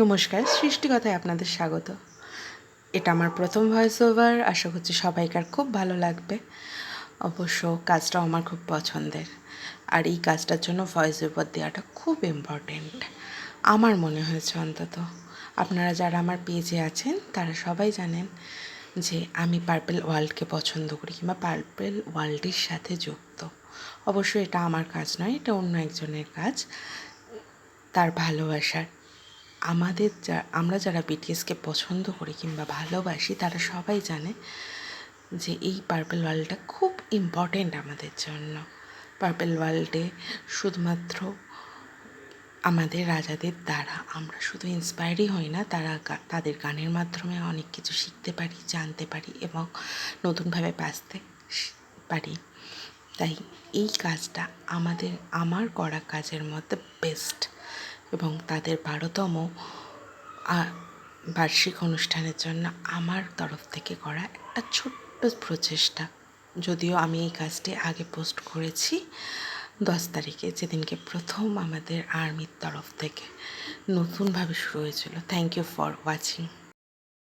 নমস্কার, সৃষ্টিকথায় আপনাদের স্বাগত। এটা আমার প্রথম ভয়েস ওভার। আশা করছি সবাইকার খুব ভালো লাগবে। অবশ্য কাজটাও আমার খুব পছন্দের, আর এই কাজটার জন্য ভয়েস ওভার দেওয়াটা খুব ইম্পর্টেন্ট আমার মনে হয়েছে। অন্তত আপনারা যারা আমার পেজে আছেন তারা সবাই জানেন যে আমি পার্পেল ওয়ার্ল্ডকে পছন্দ করি, কিংবা পার্পেল ওয়ার্ল্ডের সাথে যুক্ত। অবশ্য এটা আমার কাজ নয়, এটা অন্য একজনের কাজ, তার ভালোবাসার। আমরা যারা বিটিএসকে পছন্দ করি কিংবা ভালোবাসি তারা সবাই জানে যে এই পার্পেল ওয়ার্ল্ডটা খুব ইম্পর্টেন্ট আমাদের জন্য। পার্পেল ওয়ার্ল্ডে শুধুমাত্র আমাদের রাজাদের দ্বারা আমরা শুধু ইন্সপায়ারই হই না, তাদের গানের মাধ্যমে অনেক কিছু শিখতে পারি, জানতে পারি এবং নতুনভাবে বাঁচতে পারি। তাই এই কাজটা আমার করা কাজের মধ্যে বেস্ট, এবং তাদের 12তম বার্ষিক অনুষ্ঠানের জন্য আমার তরফ থেকে করা একটা ছোট্ট প্রচেষ্টা। যদিও আমি এই কাজটি আগে পোস্ট করেছি 10 তারিখে, যেদিনকে প্রথম আমাদের আর্মির তরফ থেকে নতুনভাবে শুরু হয়েছিল। Thank you for watching.